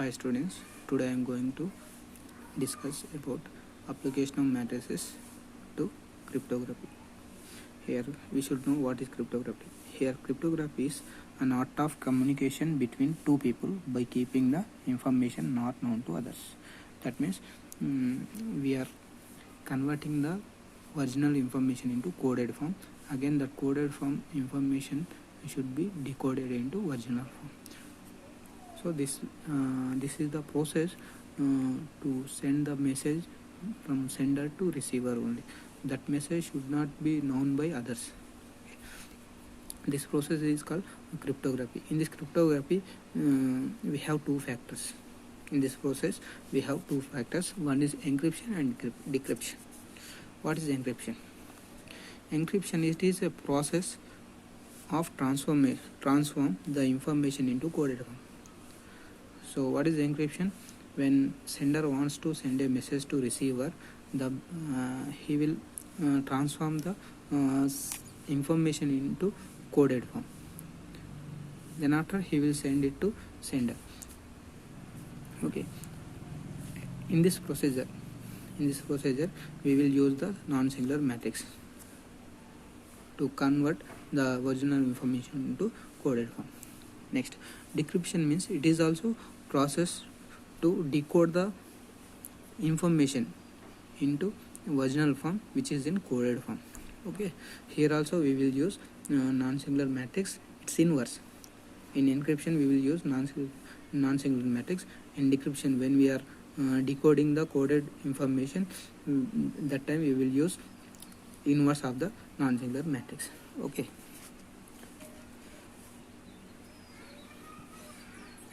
Hi students, today I am going to discuss about application of matrices to cryptography. Here we should know what is cryptography. Here cryptography is an art of communication between two people by keeping the information not known to others. That means we are converting the original information into coded form. Again that coded form information should be decoded into original form. So this is the process to send the message from sender to receiver only. That message should not be known by others. This process is called cryptography. In this cryptography, we have two factors. In this process, we have two factors. One is encryption and decryption. What is encryption? Encryption is a process of transform the information into coded form. So what is encryption? When sender wants to send a message to receiver, he will transform the information into coded form. Then after he will send it to sender. Okay. In this procedure, we will use the non-singular matrix to convert the original information into coded form. Next, decryption means it is also process to decode the information into original form which is in coded form. Okay, here also we will use non-singular matrix. It's inverse. In encryption we will use non-singular matrix. In decryption, when we are decoding the coded information, that time we will use inverse of the non-singular matrix. Okay.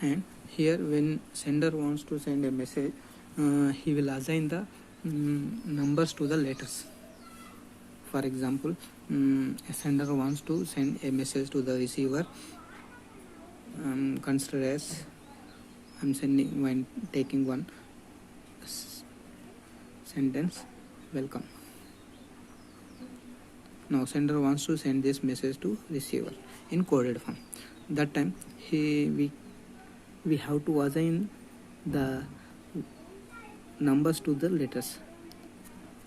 And here when sender wants to send a message, he will assign the numbers to the letters. For example, a sender wants to send a message to the receiver. Consider as I'm taking one sentence, welcome. Now sender wants to send this message to receiver in coded form. That time we have to assign the numbers to the letters.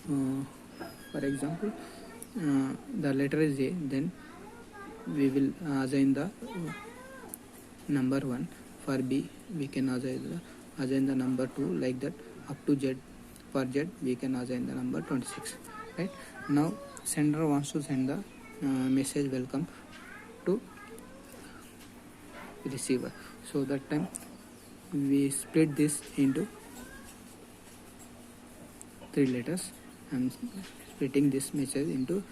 For example, the letter is A, then we will assign the number 1. For B, we can assign the number 2, like that up to Z. For Z, we can assign the number 26. Right? Now, sender wants to send the message welcome to receiver. So that time we split this into 3 letters. I'm splitting this message into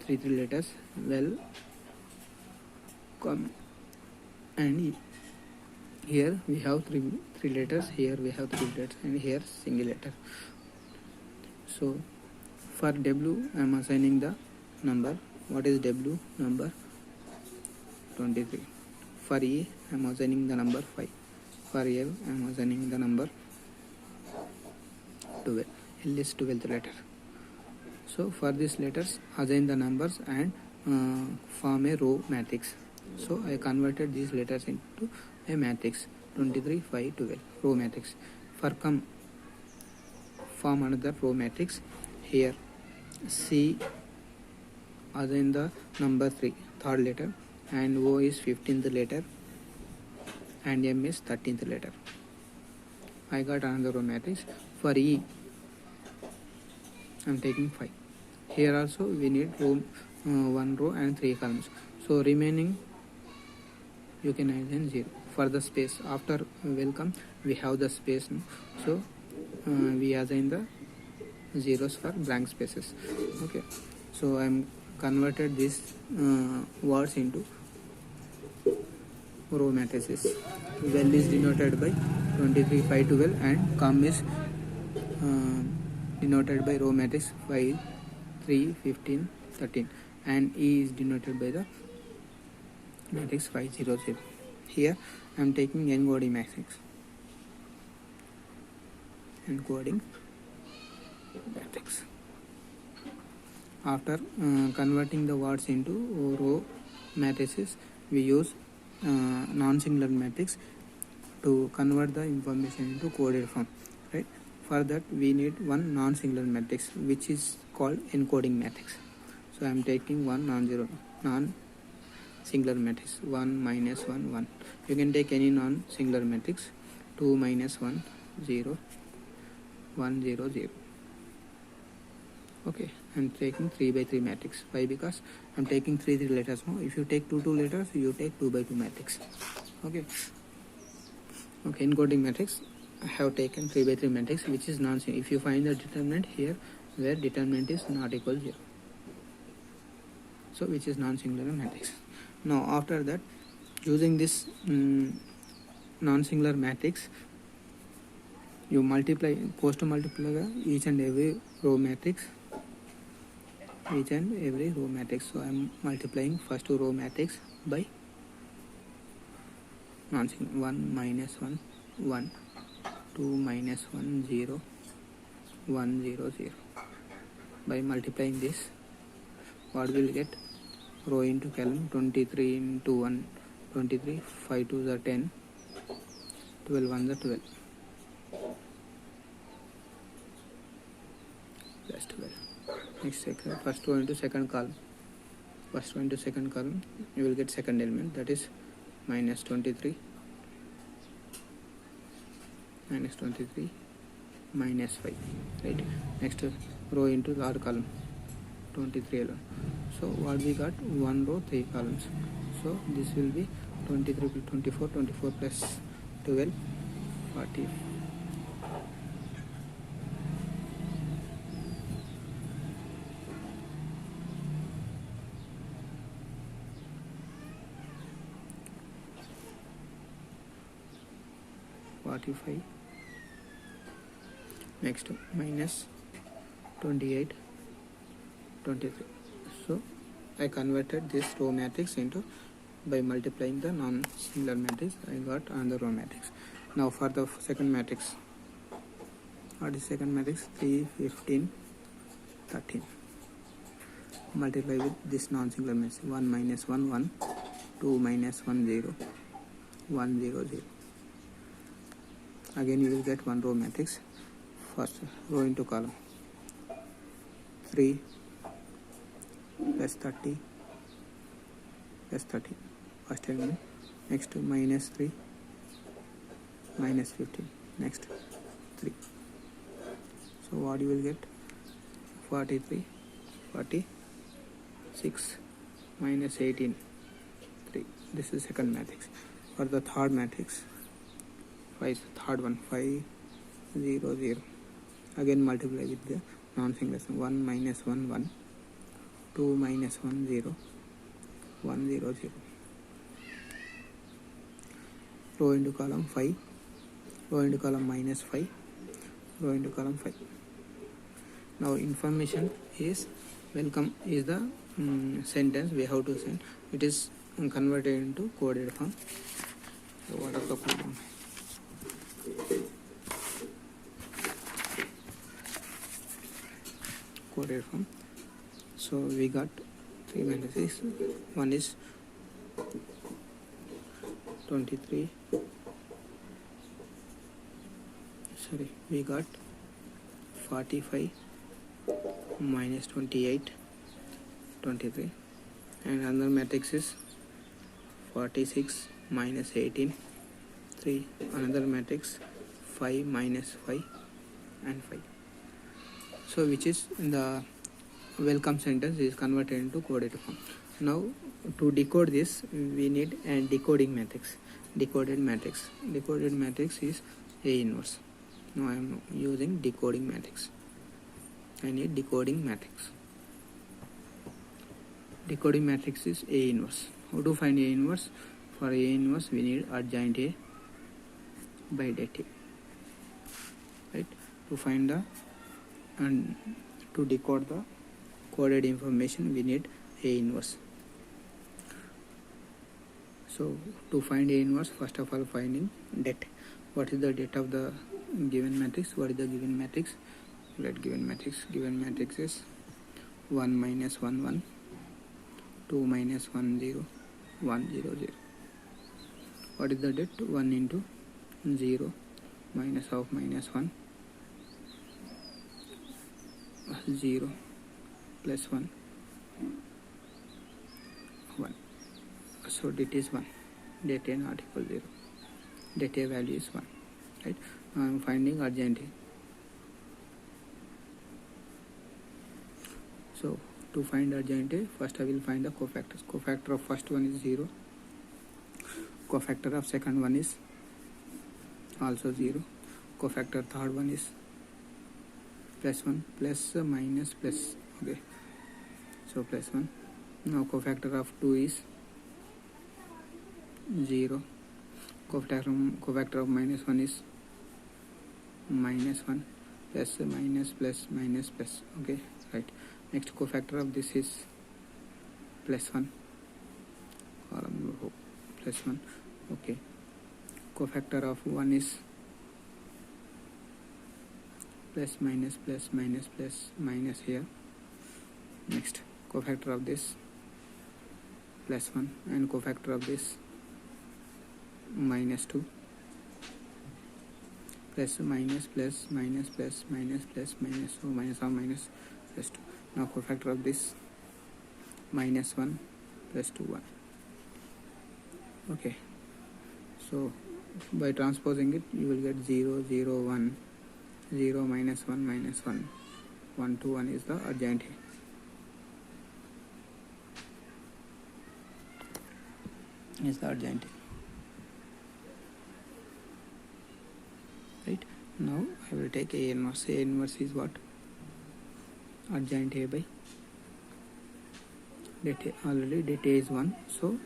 3 letters. Welcome. And here we have three letters. Here we have 3 letters, and here single letter. So for W, I am assigning the number. What is W? Number 23. For E, I am assigning the number 5. For L, I am assigning the number 12. L is 12th letter. So for these letters, assign the numbers and form a row matrix. So I converted these letters into a matrix: 23, 5, 12 row matrix. For form another row matrix. Here C, assign the number 3, third letter, and O is 15th letter, and M is 13th letter. I got another row matrix. For E, I am taking 5. Here also we need 1 row and 3 columns. So remaining you can assign 0. For the space, after welcome we have the space. So we assign the zeros for blank spaces. Okay. So I am converted these words into row matrices. Well is denoted by 23, 5, 12, and com is denoted by row matrix 5, 3, 15, 13, and E is denoted by the matrix 5, 0, 0. Here I am taking encoding matrix. After converting the words into row matrices, we use non-singular matrix to convert the information into coded form, right? For that we need one non-singular matrix which is called encoding matrix. So I am taking one non-singular matrix 1 minus 1 1. You can take any non-singular matrix 2 minus 1 0 1 0 0. Okay, I am taking 3 by 3 matrix. Why? Because I am taking 3 letters. No? If you take 2 letters, you take 2 by 2 matrix. Okay. Okay, encoding matrix. I have taken 3 by 3 matrix which is non-singular. If you find the determinant here where determinant is not equal to 0. So which is non-singular matrix. Now after that, using this non-singular matrix, you multiply, post multiply each and every row matrix. So I am multiplying first row matrix by non-singular 1 minus 1 1 2 minus 1 0 1 0 0. By multiplying this, what will get? Row into column 23 into 1 23 5 2 the 10 12 1 the 12 plus 12. Next first row into second column. First row into second column, you will get second element, that is minus 23 minus 23 minus 5, right? Next row into third column 23 alone. So what we got? One row 3 columns. So this will be 23 plus 24 24 plus 12 40. Next minus 28 23. So I converted this row matrix into, by multiplying the non-singular matrix, I got another row matrix. Now for the second matrix, what is second matrix? 3 15 13. Multiply with this non-singular matrix 1 minus 1 1 2 minus 1 0 1 0 0. Again you will get one row matrix. First row into column 3 plus 30 plus 30, first element. Next minus 3 minus 15. Next 3. So what you will get? 43 46 minus 18 3. This is second matrix. For the third matrix, third one 5 0 0. Again multiply with the non-singular 1 minus 1 1 2 minus 1 0 1 0 0. Row into column 5, row into column minus 5, row into column 5. Now information is welcome is the sentence we have to send. It is converted into coded form. So what are the coding? Coded form. So we got 3 matrices. One is 23. We got 45 minus 28 23, and another matrix is 46 minus 18 3. Another matrix 5 minus 5 and 5. So which is in the welcome sentence is converted into coded form. Now to decode this, we need a decoding matrix. Decoded matrix is A inverse. Now I am using decoding matrix. I need decoding matrix. Decoding matrix is A inverse. How to find A inverse? For A inverse we need adjoint A by dative, right? To find the and to decode the coded information, we need A inverse. So to find A inverse, first of all finding det. What is the det of the given matrix? What is the given matrix? Let given matrix is 1 minus 1 1 2 minus 1 0 1 0 0. What is the det? 1 into 0 minus of minus 1 0 plus 1 1. So it is 1. Det A not equal 0. Det A value is 1. Right? Now I am finding urgent A. So to find urgent A, first I will find the cofactors. Cofactor of first one is 0. Cofactor of second one is also 0. Cofactor third one is plus 1 plus minus plus. Okay. So plus 1. Now cofactor of 2 is 0. Cofactor of minus 1 is minus 1 plus minus plus minus plus. Okay, right. Next cofactor of this is plus 1. Column row plus 1. Okay. Cofactor of 1 is plus minus plus minus plus minus here. Next cofactor of this plus 1 and cofactor of this minus 2 plus minus plus minus plus minus plus minus, so minus or minus plus 2. Now cofactor of this minus 1 plus 2 1. Okay, so by transposing it you will get 0 0 1 0 minus 1 minus 1 1 2 1 is the urgent A. Is the urgent A. Right. Now I will take A inverse. A inverse is what? Urgent A by det A. Already det A is 1, so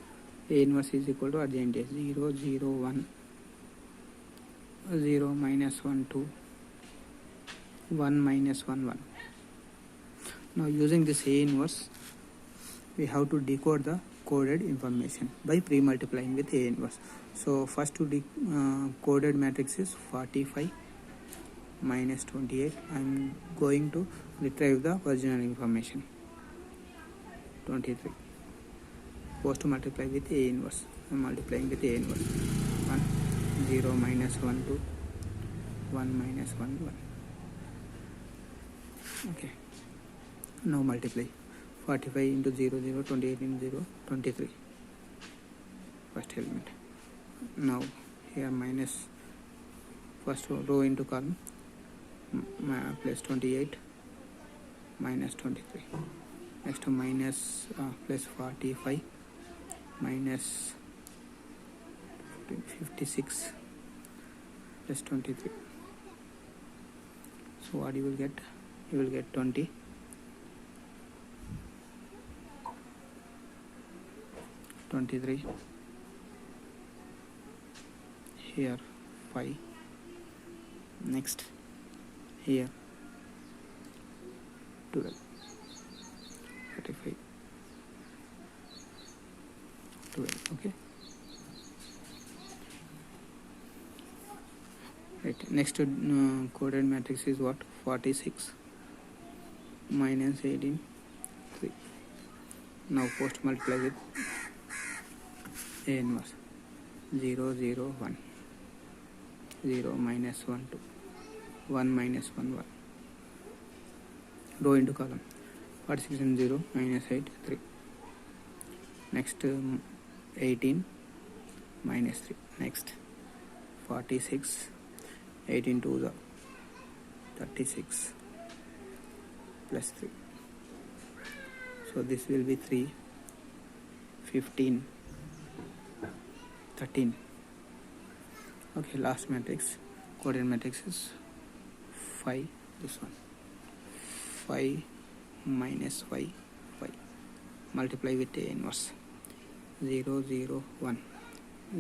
A inverse is equal to urgent A. 0 0 1 0 minus 1 2 1 minus 1 1. Now using this A inverse we have to decode the coded information by pre-multiplying with A inverse. So first to coded matrix is 45 minus 28. I am going to retrieve the original information 23. Post to multiply with A inverse. I am multiplying with A inverse. 1 0 minus 1 2 1 minus 1 1. Okay. Now multiply 45 into 0 0 28 into 0 23. First element. Now here minus first row into column plus 28 minus 23. Next minus plus 45 minus 56 plus 23. So what you will get? You will get 20. Here 5. Next here 12. 35 12. Okay, right. Next coded matrix is what? 46 minus 18 3. Now post multiply with A inverse. 0 0 1 0 minus 1 2 1 minus 1 1. Row into column. 46 and 0 minus 8 3. Next 18 minus 3. Next 46 18 to the 36 plus 3. So this will be 3 15 13. Okay, last matrix, coded matrix is 5. This one 5 minus 5 5. Multiply with A inverse. 0 0 1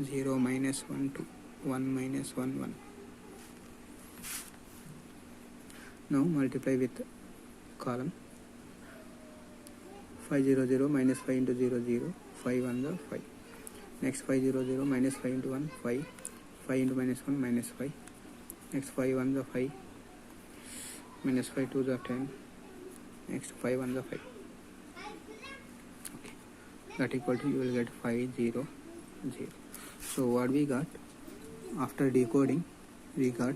0 minus 1 2 1 minus 1 1. Now multiply with column. 5 0 0 minus 5 into 0 0 5 on the 5. Next 5 0 0 minus 5 into 1 5 5 into minus 1 minus 5. Next 5 on the 5 minus 5 to the 10. Next 5 on the 5. Okay, that equal to, you will get 5 0 0. So what we got? after decoding we got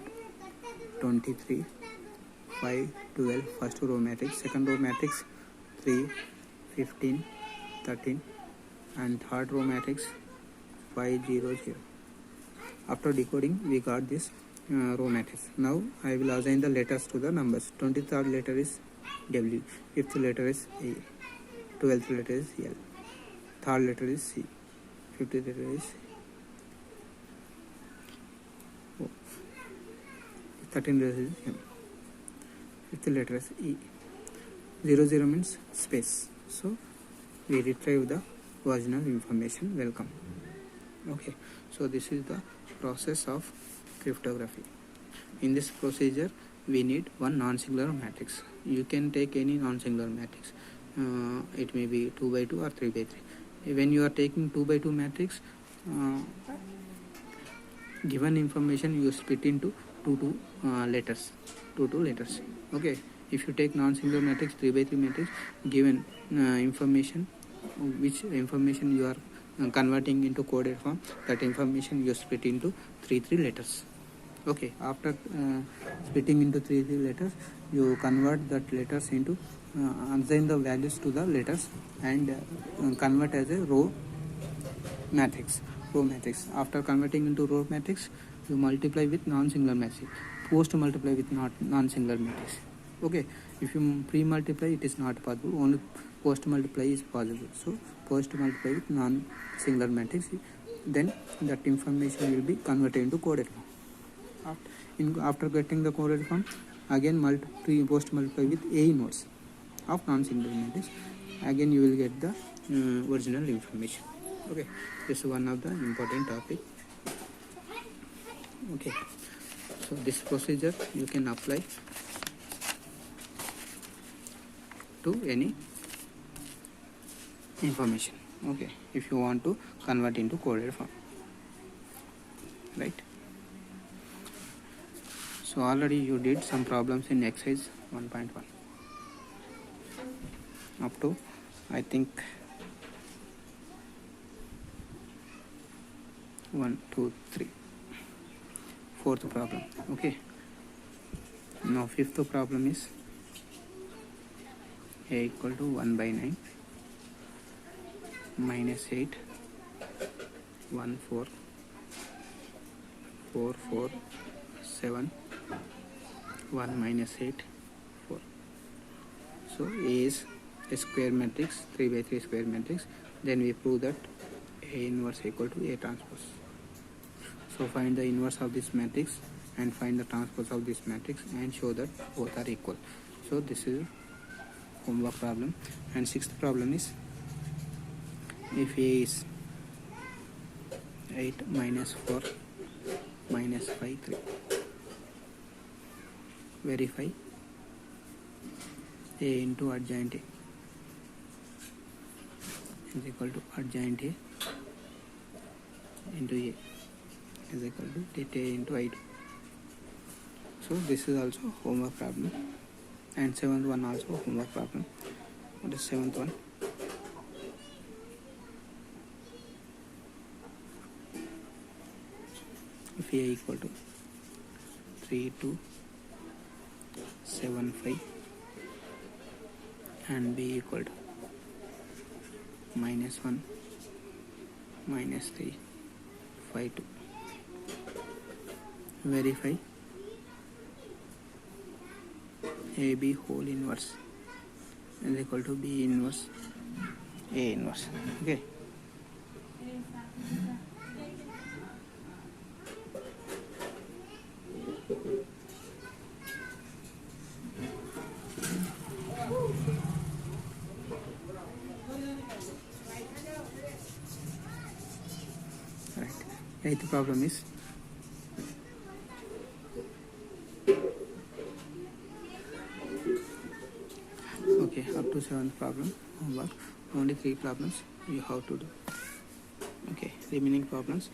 23, 5, 12 first row matrix, second row matrix 3, 15, 13, and third row matrix 5, 0, 0. After decoding we got this row matrix. Now I will assign the letters to the numbers. 23rd letter is W, 5th letter is A, 12th letter is L, 3rd letter is C, 5th letter is O, 13th letter is M, 5th letter is E. 0, 0 means space. So we retrieve the original information. Welcome. Okay, so this is the process of cryptography. In this procedure we need one non-singular matrix. You can take any non-singular matrix. It may be 2 by 2 or 3 by 3. When you are taking 2 by 2 matrix, given information you split into two letters. Okay, if you take non-singular matrix, 3 by 3 matrix, given information, which information you are converting into coded form, that information you split into 3 letters. Okay, after splitting into 3 letters, you convert that letters into assign the values to the letters and convert as a row matrix. After converting into row matrix, you multiply with non-singular matrix, post multiply with non-singular matrix. Okay, if you pre-multiply it is not possible, only post multiply is possible. So post multiply with non-singular matrix, then that information will be converted into coded form. After getting the coded form, again post multiply with A inverse of non-singular matrix, again you will get the original information. Okay, this is one of the important topic. Okay, so this procedure you can apply to any information. Okay, if you want to convert into coded form, right? So already you did some problems in exercise 1.1 up to I think 1, 2, 3, fourth problem. Okay, now fifth problem is A equal to 1 by 9 minus 8 1 4 4 4 7 1 minus 8 4. So A is a square matrix, 3 by 3 square matrix. Then we prove that A inverse equal to A transpose. So find the inverse of this matrix and find the transpose of this matrix and show that both are equal. So this is homework problem. And sixth problem is, if A is 8 minus 4 minus 5 3, verify A into adjoint A is equal to adjoint A into A is equal to delta A into I2. So this is also homework problem. And seventh one also homework problem. What is seventh one? If A equal to 3 2 7 5 and B equal to minus 1 minus 3 5 2, verify AB whole inverse is equal to B inverse A inverse. Okay, right. Eighth problem is, okay, up to seventh problem homework. Only 3 problems you have to do. Okay, remaining problems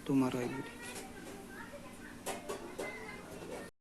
tomorrow I will do.